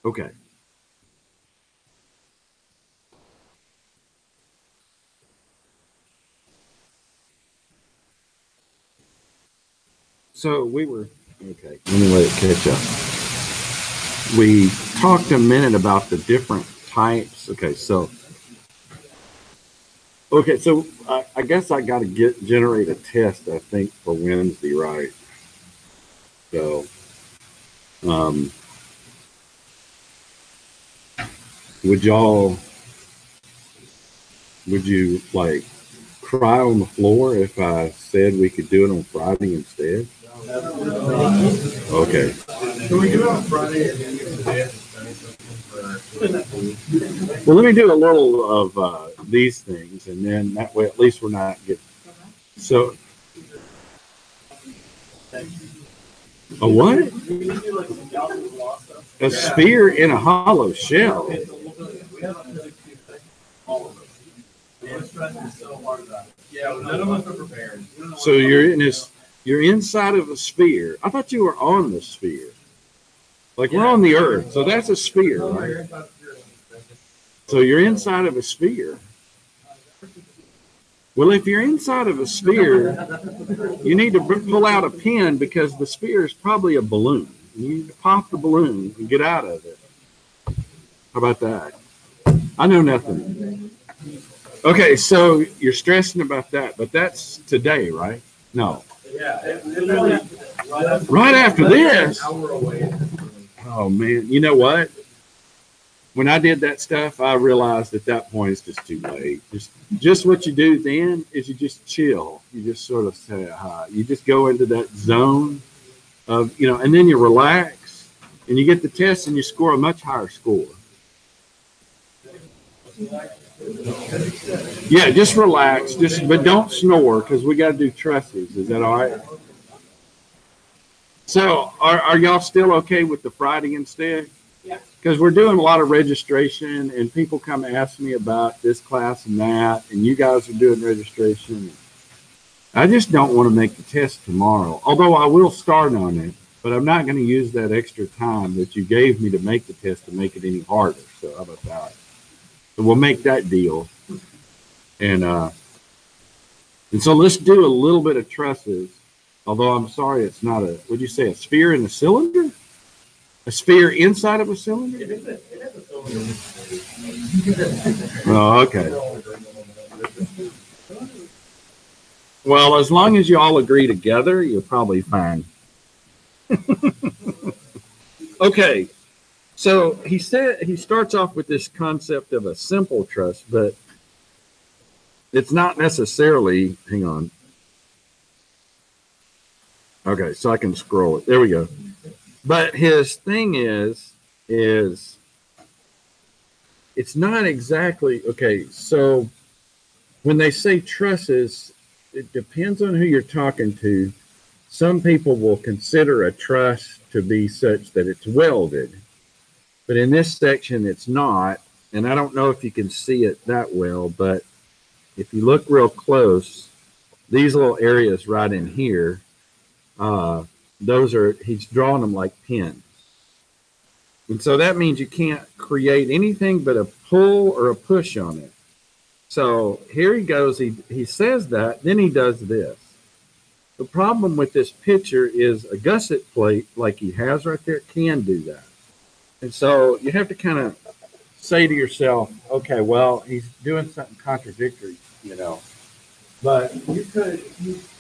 Okay. So we were, okay, let me let it catch up. We talked a minute about the different types. Okay, so I guess I got to generate a test, I think, for Wednesday, right? So, um, would you like cry on the floor if I said we could do it on Friday instead? Okay. Can we do it on Friday and then get the Well, let me do a little of these things, and then that way at least we're not getting. So, a what? A sphere in a hollow shell. Yeah, none of us are prepared. So you're inside of a sphere. I thought you were on the sphere. Like we're on the Earth, so that's a sphere, right? So you're inside of a sphere. Well, if you're inside of a sphere, you need to pull out a pen because the sphere is probably a balloon. You need to pop the balloon and get out of it. How about that? I know nothing. Okay, so you're stressing about that, but that's today, right? No. Yeah, right after this. Oh man, you know what? When I did that stuff, I realized at that point it's just too late. Just what you do then is you just chill. You just sort of say hi. You just go into that zone of, and then you relax and you get the test and you score a much higher score. Yeah, just relax. But don't snore because we got to do trusses. Is that all right? So are y'all still okay with the Friday instead? Yeah. Because we're doing a lot of registration and people come ask me about this class and that, and you guys are doing registration. I just don't want to make the test tomorrow, although I will start on it, but I'm not going to use that extra time that you gave me to make the test to make it any harder. So how about that? So we'll make that deal. And so let's do a little bit of trusses, although I'm sorry it's not would you say a sphere in a cylinder? A sphere inside of a cylinder? It is a cylinder. Oh, okay. Well, as long as you all agree together, you're probably fine. Okay. So he starts off with this concept of a simple truss, but it's not necessarily, hang on. Okay, so I can scroll it. There we go. But his thing is it's not exactly, okay, so when they say trusses, it depends on who you're talking to. Some people will consider a truss to be such that it's welded. But in this section, it's not. And I don't know if you can see it that well, but if you look real close, these little areas right in here, he's drawing them like pins. And so that means you can't create anything but a pull or a push on it. So here he goes, he says that, then he does this. The problem with this picture is a gusset plate like he has right there can do that. And so you have to kind of say to yourself, okay, well, he's doing something contradictory, But you could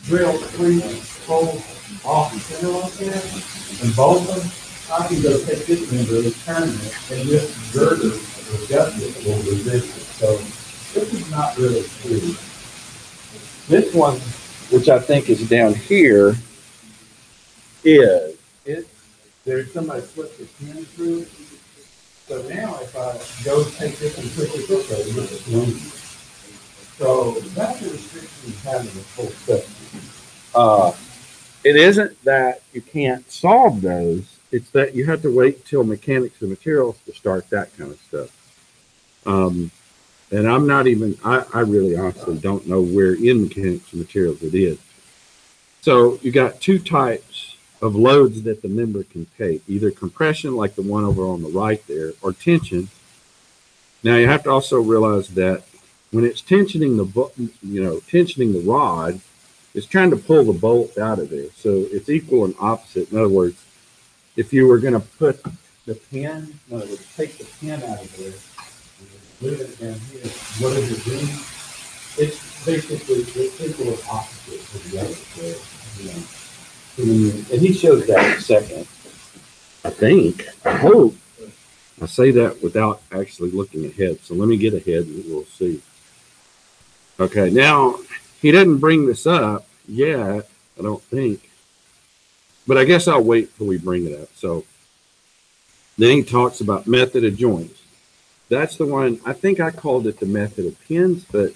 drill 3 holes off the center like that, and both of them, I can go take this member and turn it, and this girder or gusset will resist it. So this is not really true. This one, which I think is down here, there's somebody slipped a pin through it. So now if I go take this and push it this way, it's loose. So that's the restriction of having a full section. It isn't that you can't solve those. It's that you have to wait till mechanics and materials to start that kind of stuff. And I'm not even, I really honestly don't know where in mechanics and materials it is. So you got two types of loads that the member can take, either compression like the one over on the right there, or tension. Now you have to also realize that when it's tensioning tensioning the rod, it's trying to pull the bolt out of there. So it's equal and opposite. In other words, if you were going to put the pin, in other words, take the pin out of there, move it down here, what is it doing? It's basically it's equal and opposite to the other way. And he shows that in a second. I think, I hope. I say that without actually looking ahead. So let me get ahead and we'll see. Okay, now he doesn't bring this up yet, I don't think. But I guess I'll wait till we bring it up. So then he talks about method of joints. That's the one, I think I called it the method of pins, but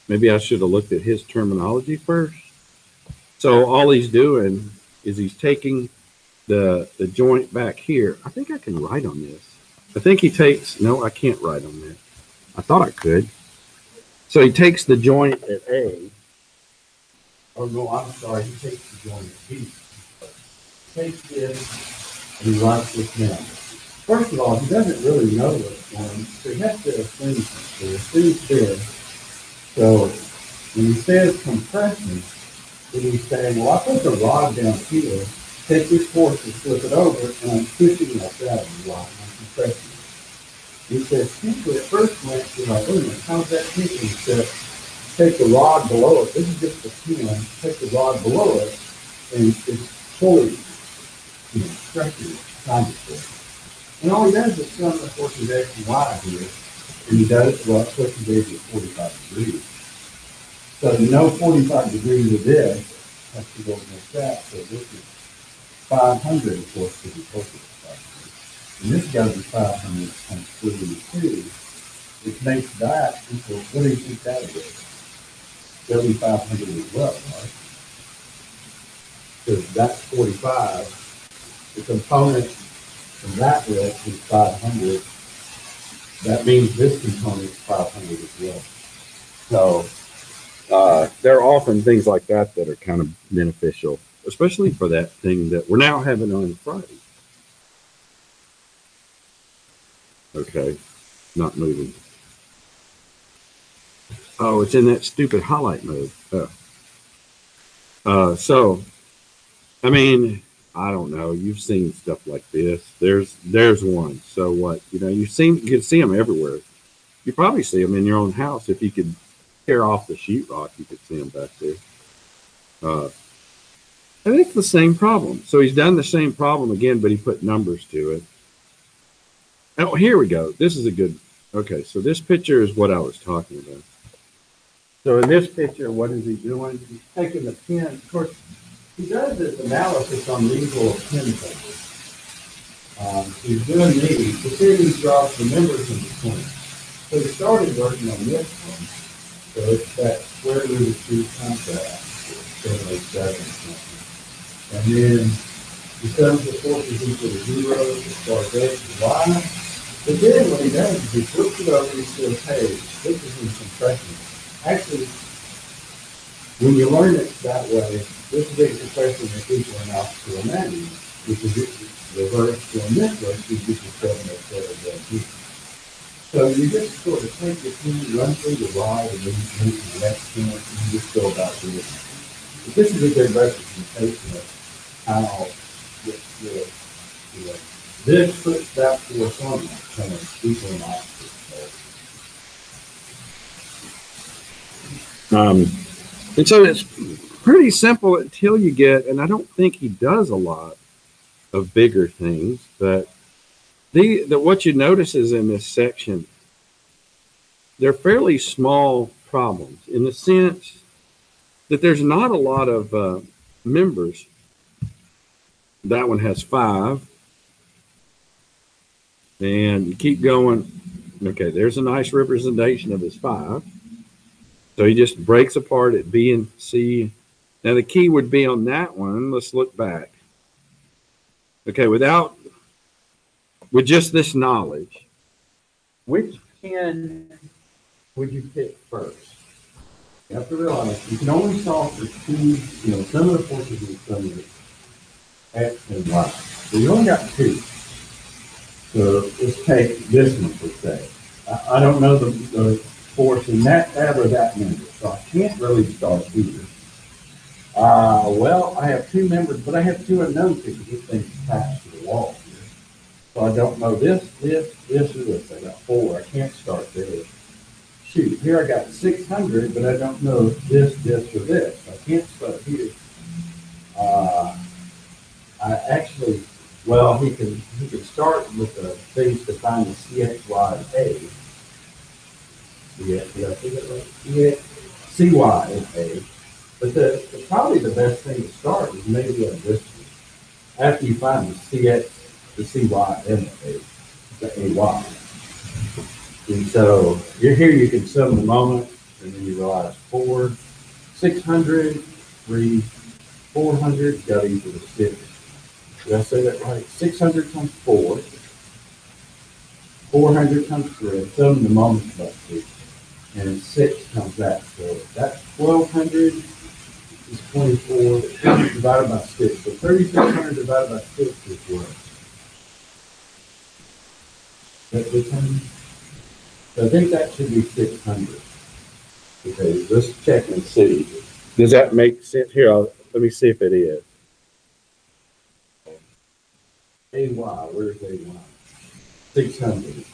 maybe I should have looked at his terminology first. So all he's doing is he's taking the joint back here. I think I can write on this. I think he takes, no, I can't write on that. I thought I could. So he takes the joint at A. Oh, no, I'm sorry. He takes the joint at B. Takes this and he writes this down. First of all, he doesn't really know what's going, so he has to assume something. Assume this. So when he says compression, then he's saying, well, I put the rod down here, take this force and flip it over, and I'm pushing like that on the rod, I'm compressing it. He says, simply at first glance, you're like, wait a minute, how's that thinking? He said, take the rod below it, this is just the pin, take the rod below it, and it's fully, stretching it, kind of force. And all he does is sum the forces X and Y here, and he does what pushes X at 45 degrees. So you know 45 degrees of this has to go against that, so this is 500, of course, to be closer to 500. And this got to be 500 times 32, which makes that equal, what do you think that is? That'll be 500 as well, right? Because that's 45. The component from that width is 500. That means this component is 500 as well. So there are often things like that that are kind of beneficial, especially for that thing that we're now having on Friday. Okay, not moving. Oh, it's in that stupid highlight mode. So, I mean, I don't know. You've seen stuff like this. There's one. So what? You know, you can see them everywhere. You probably see them in your own house. If you could tear off the sheetrock, you could see them back there. And it's the same problem. So he's done the same problem again, but he put numbers to it. Oh, here we go. This is a good. Okay, so this picture is what I was talking about. So in this picture, what is he doing? He's taking the pin. Of course, he does this analysis on these little pin papers. He's doing these, but then he draws the numbers in between. So he started working on this one. So it's that square root of 2 times that, 707 something. And then he sums the forces equal to 0 as far as X and Y. But then what he does is he flips it over and he says, hey, this is in compression. Actually, when you learn it that way, this is a compression that's equal and opposite to a manual, which is reversed to a network, which is the 707 So you just sort of take the pin, run through the rod, and then you move to the next pin, and you just go about doing it. But this is a good representation of how this puts that force on that kind of equal and opposite. And so it's pretty simple until you get, and I don't think he does a lot of bigger things, but what you notice is in this section, they're fairly small problems in the sense that there's not a lot of members. That one has 5. And you keep going. Okay, there's a nice representation of his 5. So he just breaks apart at B and C. Now the key would be on that one. Let's look back. Okay, with just this knowledge, which pin would you pick first? You have to realize you can only solve for two, some of the forces in some of it, X and Y. So you only got two. So let's take this one per se. I don't know the force in that or that member, so I can't really start here. Well, I have two members, but I have two unknowns because this thing's attached to the wall here. So I don't know this, or this. I got four. I can't start there. Shoot, here I got 600, but I don't know this, or this. I can't start here. I actually, well, he can start with the things to find the CXY A. Did I say that right? CY is A. But probably the best thing to start is maybe on this one. After you find the CX, the CY, and the AY. And so you're here, you can sum the moments, and then you realize 4, 600, 3, 400, got to equal to 6. Did I say that right? 600 times 4, 400 times 3, sum the moments about 6, and 6 times that. So that's 1200 is 24 divided by 6. So 3600 divided by 6 is what? That's the time. So I think that should be 600. Okay, let's check and see. Does that make sense? Here, let me see if it is. AY, where's AY? 600.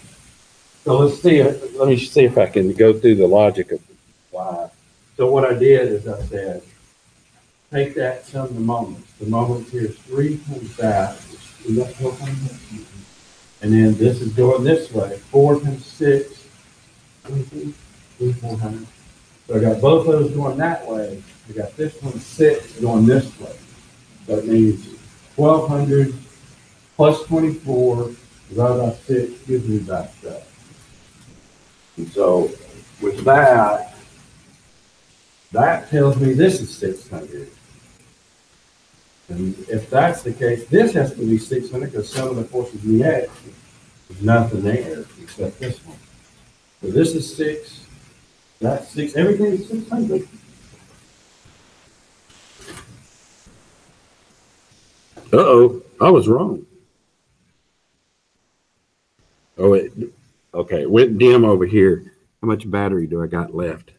So let's see. Let me see if I can go through the logic of Y. So what I did is I said, take that, sum the moments. The moments here is 3 times that. Is that 400? And then this is going this way. 4 times 6. 400. So I got both of those going that way. I got this one 6 going this way. So it means 1200 plus 24 divided by 6 gives me that stuff. And so with that, that tells me this is 600. And if that's the case, this has to be 600 because some of the forces in the X, there's nothing there except this one. So this is 6, that's 6, everything is 600. Uh-oh, I was wrong. Oh, okay, it went dim over here. How much battery do I got left?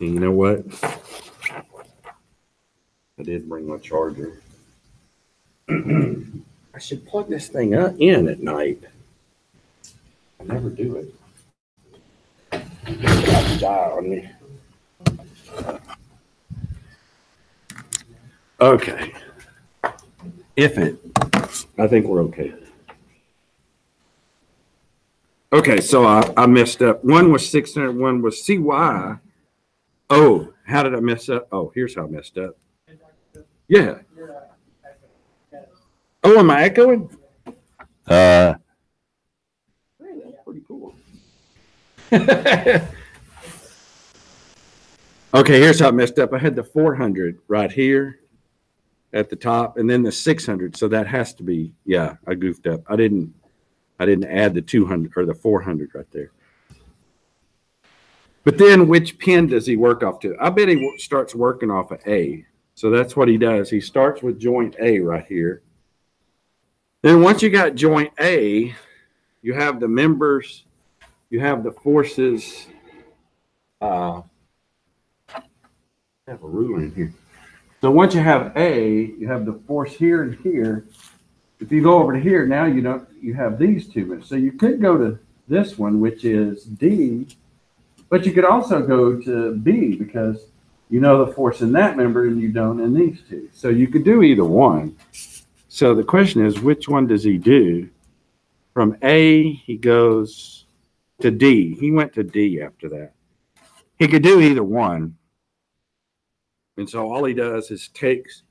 And you know what? I did bring my charger. I should plug this thing in at night. I never do it. It's about to die on me. Okay. I think we're okay. Okay, so I messed up. One was 600, one was CY. Oh, how did I mess up? Oh, here's how I messed up. Yeah. Oh, am I echoing? Hey, that's pretty cool. Okay, here's how I messed up. I had the 400 right here at the top, and then the 600. So that has to be, yeah, I goofed up. I didn't add the 200 or the 400 right there. But then which pin does he work off to? I bet he starts working off of A. So that's what he does. He starts with joint A right here. Then once you got joint A, you have the members, you have the forces. I have a ruler in here. So once you have A, you have the force here and here. If you go over to here, now you have these two. So you could go to this one, which is D, but you could also go to B because you know the force in that member and you don't in these two. So you could do either one. So the question is, which one does he do? From A, he goes to D. He went to D after that. He could do either one. And so all he does is takes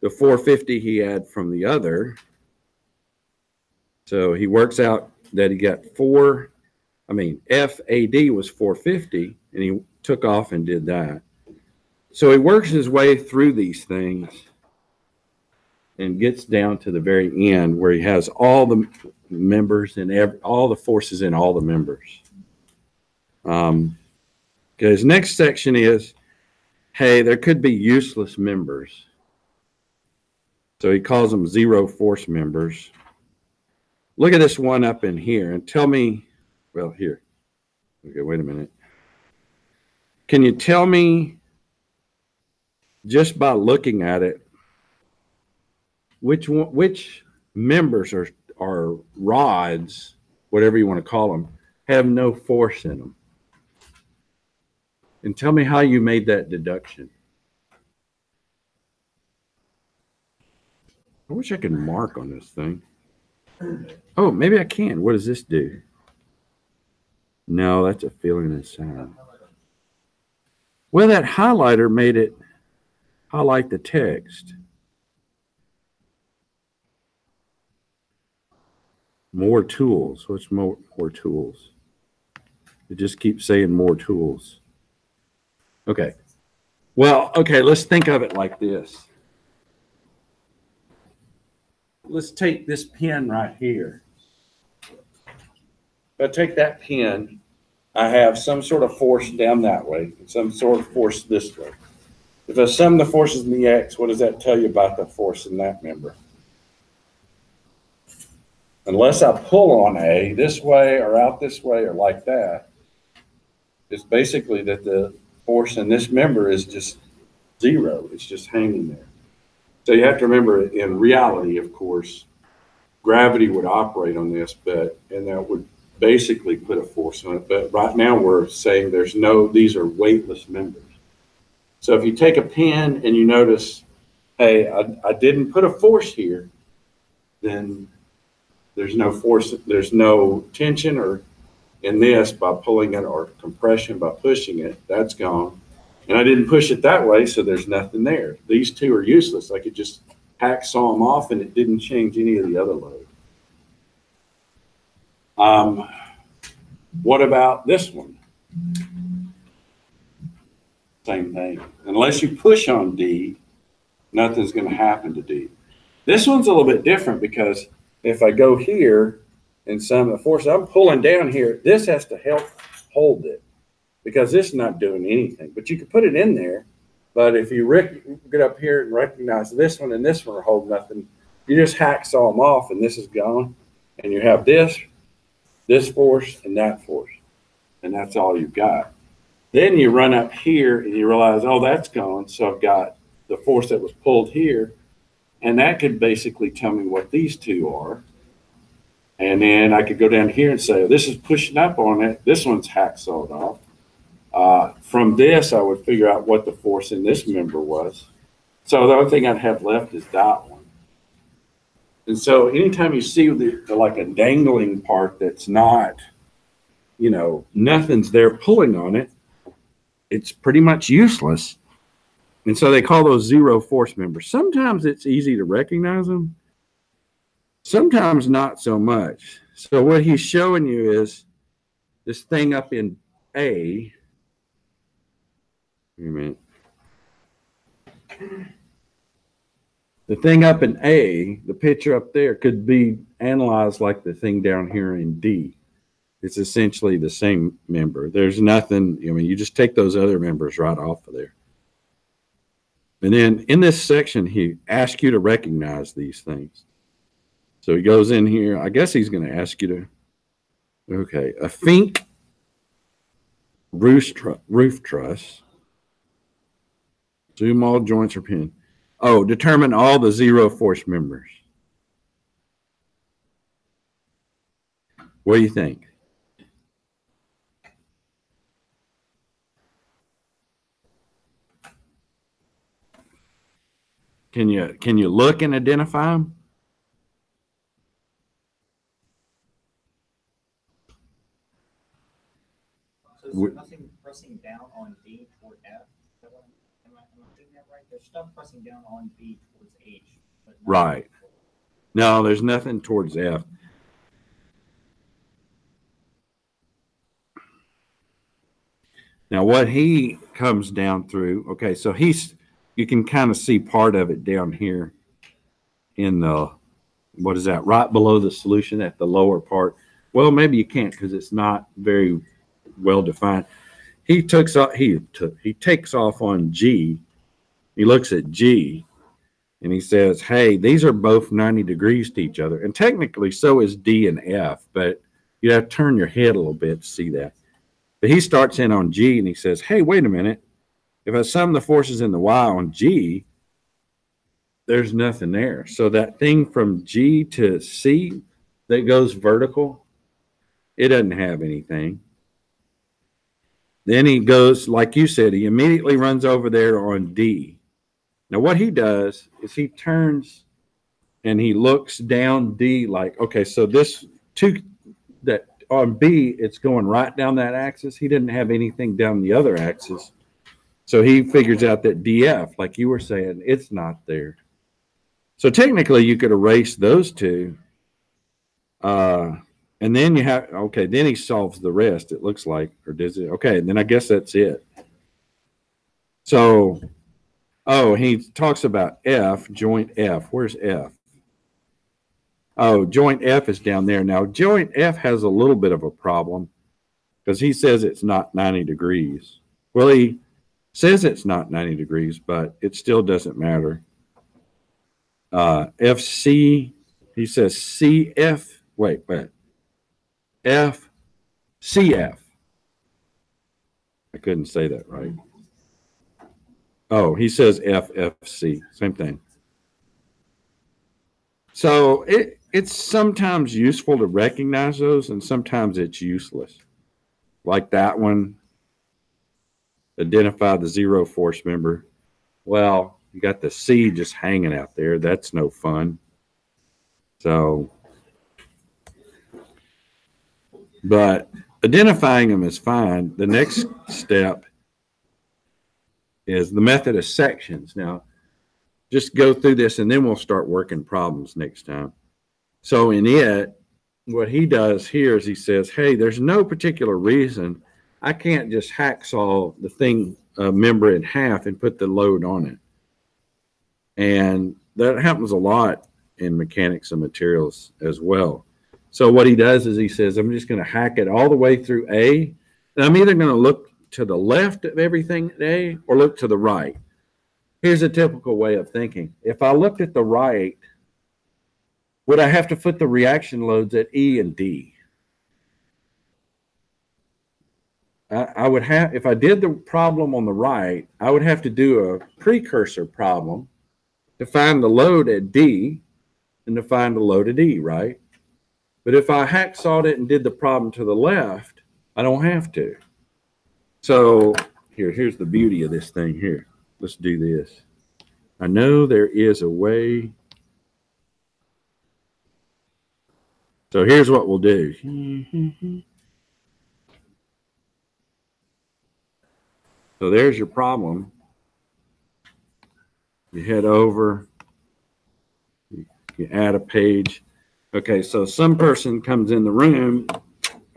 the 450 he had from the other. So he works out that he got FAD was 450, and he took off and did that. So he works his way through these things and gets down to the very end where he has all the members and all the forces in all the members. Okay, his next section is, hey, there could be useless members. So he calls them zero force members. Look at this one up in here and tell me, well, here. Okay, wait a minute. Can you tell me, just by looking at it, which members are rods, whatever you want to call them, have no force in them? And tell me how you made that deduction. I wish I could mark on this thing. Oh, maybe I can. What does this do? No, that's a feeling and sound. Well, that highlighter made it highlight the text. More tools. What's more tools? It just keeps saying more tools. Okay. Well, okay, let's think of it like this. Let's take this pin right here. If I take that pin, I have some sort of force down that way, and some sort of force this way. If I sum the forces in the X, what does that tell you about the force in that member? Unless I pull on A this way or out this way or like that, it's basically that the force in this member is just zero. It's just hanging there. So you have to remember, in reality, of course, gravity would operate on this, and that would basically put a force on it. But right now we're saying these are weightless members. So if you take a pin and you notice, hey, I didn't put a force here, then there's no force, there's no tension or in this by pulling it, or compression by pushing it, that's gone. And I didn't push it that way, so there's nothing there. These two are useless. I could just hacksaw them off and it didn't change any of the other load. What about this one? Same thing. Unless you push on D, nothing's going to happen to D. This one's a little bit different because if I go here and sum the force, I'm pulling down here, this has to help hold it, because this is not doing anything. But you can put it in there. But if you get up here and recognize this one and this one are holding nothing, you just hacksaw them off and this is gone. And you have this force and that force. And that's all you've got. Then you run up here and you realize, oh, that's gone. So I've got the force that was pulled here. And that could basically tell me what these two are. And then I could go down here and say, this is pushing up on it. This one's hacksawed off. From this, I would figure out what the force in this member was. So the only thing I'd have left is that one. And so anytime you see like a dangling part that's not, nothing's there pulling on it, it's pretty much useless. And so they call those zero force members. Sometimes it's easy to recognize them. Sometimes not so much. So what he's showing you is this thing up in A. Wait a minute. The thing up in A, the picture up there, could be analyzed like the thing down here in D. It's essentially the same member. There's nothing, you just take those other members right off of there. And then in this section, he asks you to recognize these things. So he goes in here. I guess he's going to ask you to, okay, a Fink roof truss. Zoom all joints or pin. Oh, determine all the zero force members. What do you think? Can you look and identify them? So there's nothing pressing down on D toward F? Am I thinking that right? There's stuff pressing down on B towards H. But Right. No, there's nothing towards F. Now what he comes down through, okay, so you can kind of see part of it down here in the what is that? Right below the solution at the lower part. Well, maybe you can't because it's not very well defined. He takes off on G. He looks at G and he says, hey, these are both 90 degrees to each other. And technically so is D and F, but you have to turn your head a little bit to see that. But he starts in on G and he says, hey, wait a minute. If I sum the forces in the Y on G, there's nothing there. So that thing from G to C that goes vertical, it doesn't have anything. Then he goes, like you said, he immediately runs over there on D. Now what he does is he turns and he looks down D like, okay, so this two that on B, it's going right down that axis. He didn't have anything down the other axis. So he figures out that DF, like you were saying, it's not there. So technically you could erase those two. And then you have, okay, then he solves the rest, it looks like, or does it? Okay, then I guess that's it. So, oh, he talks about F, joint F. Where's F? Oh, joint F is down there. Now, joint F has a little bit of a problem because he says it's not 90 degrees. Well, he says it's not 90 degrees, but it still doesn't matter. FC, he says CF, wait. F, CF. I couldn't say that right. Oh, he says FFC, same thing. So it's sometimes useful to recognize those and sometimes it's useless. Like that one, identify the zero force member. Well, you got the C just hanging out there. That's no fun. So, but identifying them is fine. The next step is the method of sections. Now, just go through this and then we'll start working problems next time. So in it, what he does here is he says, hey, there's no particular reason I can't just hacksaw the thing member in half and put the load on it. And that happens a lot in mechanics of materials as well. So what he does is he says, I'm just going to hack it all the way through A. And I'm either going to look to the left of everything at A or look to the right. Here's a typical way of thinking. If I looked at the right, would I have to put the reaction loads at E and D? I would have, if I did the problem on the right, I would have to do a precursor problem to find the load at D and to find the load at E, right? But if I hacksawed it and did the problem to the left, I don't have to. So here's the beauty of this thing here. Let's do this. I know there is a way. So here's what we'll do. So there's your problem. You head over, you add a page. Okay, so some person comes in the room.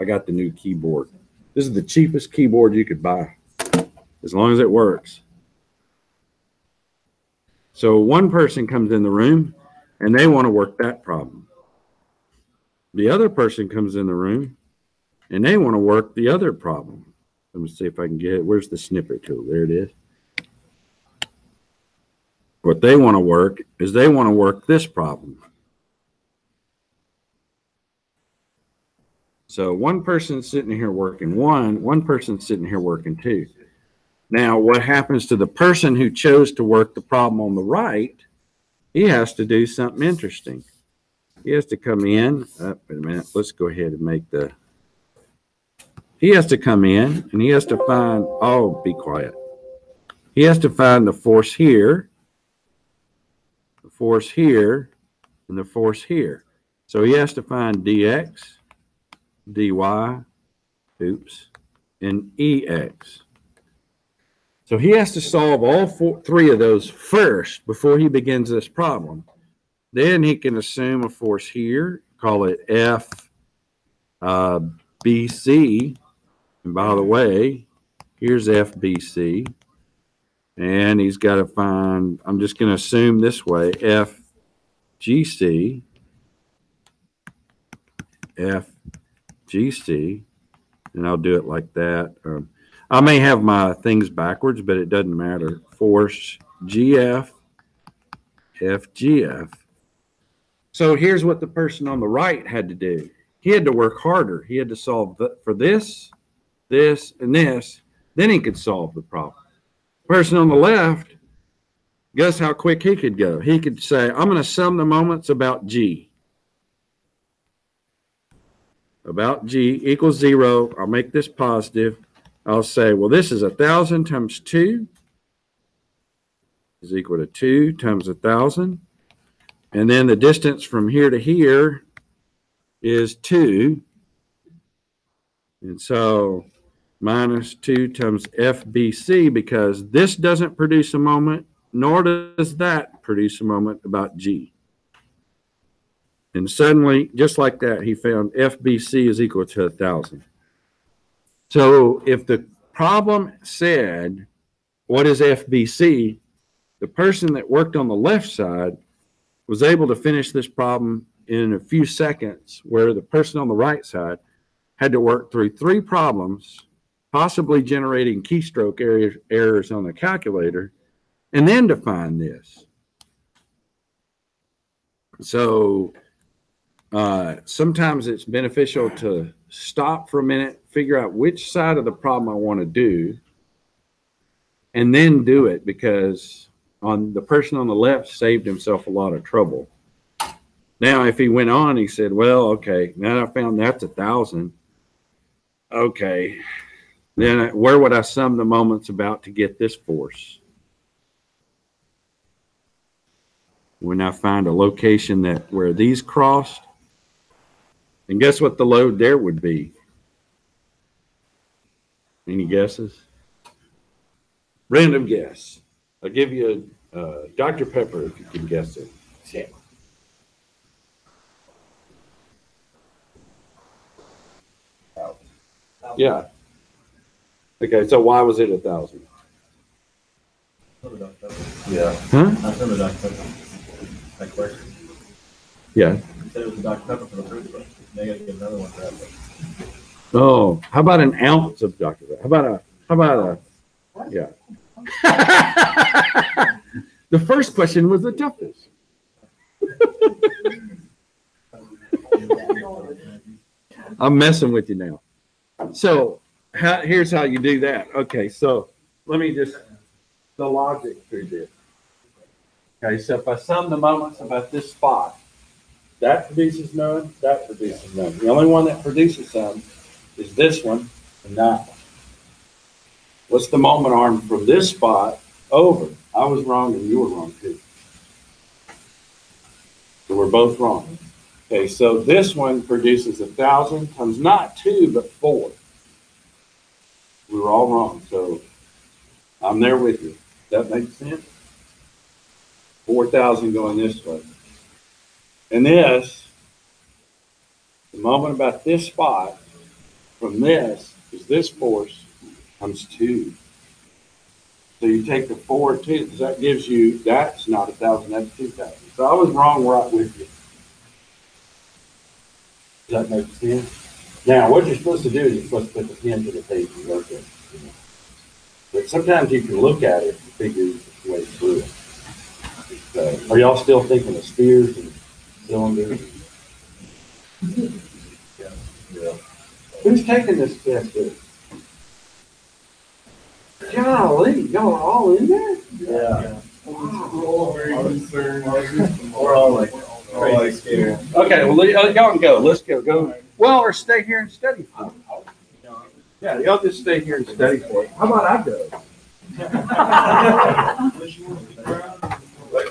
I got the new keyboard. This is the cheapest keyboard you could buy, as long as it works. So one person comes in the room and they want to work that problem. The other person comes in the room and they want to work the other problem. Let me see if I can get it. Where's the snippet tool? There it is. What they want to work is they want to work this problem. So one person's sitting here working one person's sitting here working two. Now, what happens to the person who chose to work the problem on the right? He has to do something interesting. He has to come in. Wait a minute. Let's go ahead and make the. He has to come in and he has to find. Oh, be quiet. He has to find the force here, the force here, and the force here. So he has to find dx, dy, and ex. So he has to solve all three of those first before he begins this problem. Then he can assume a force here, call it F BC. And by the way, here's FBC. And he's got to find, I'm just going to assume this way, FGC. FGC, and I'll do it like that. I may have my things backwards, but it doesn't matter. Force GF, FGF. So here's what the person on the right had to do. He had to work harder. He had to solve for this, this, and this. Then he could solve the problem. Person on the left, guess how quick he could go? He could say, I'm going to sum the moments about G. About G equals 0. I'll make this positive. I'll say, well, this is 1,000 times 2 is equal to 2 times 1,000. And then the distance from here to here is 2. And so minus 2 times FBC, because this doesn't produce a moment, nor does that produce a moment about G. And suddenly, just like that, he found FBC is equal to 1,000. So if the problem said, what is FBC? The person that worked on the left side was able to finish this problem in a few seconds, where the person on the right side had to work through 3 problems, possibly generating keystroke errors on the calculator, and then to find this. So sometimes it's beneficial to stop for a minute, figure out which side of the problem I want to do, and then do it, because the person on the left saved himself a lot of trouble. Now, if he went on, he said, well, okay, now I found that's 1,000. Okay, then where would I sum the moments about to get this force? When I find a location where these crossed, and guess what the load there would be? Any guesses? Random guess. I'll give you a Dr. Pepper if you can guess it. Yeah. Okay, so why was it 1,000? Yeah. Huh? I remember Dr. Pepper. That question. Yeah. You said it was a Dr. Pepper for the first one. They got to get another one for that one. Oh, how about an ounce of Dr. Pepper? How about a, yeah. The first question was the toughest. I'm messing with you now. So here's how you do that. Okay, so let me just, the logic through this. Okay, so if I sum the moments about this spot, that produces none, that produces none. The only one that produces some is this one and that one. What's the moment arm from this spot over? I was wrong and you were wrong too. So we're both wrong. Okay, so this one produces 1,000 times not 2, but 4. We were all wrong, so I'm there with you. Does that make sense? 4,000 going this way. And this, the moment about this spot from this is this force times 2. So you take the 4, 2, that gives you, that's not 1,000, that's 2,000. So I was wrong right with you. Does that make sense? Now, what you're supposed to do is you're supposed to put the pen to the page and work it. But sometimes you can look at it and figure your way through it. Are y'all still thinking of spheres and cylinders? Yeah. Who's taking this test? Golly, y'all are all in there? Yeah. We're all very concerned. We're all like crazy scared. Okay, well, y'all can go. Let's go. Well, or stay here and study for it. Yeah, y'all just stay here and study for it. How about I go?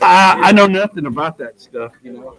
I know nothing about that stuff, you know.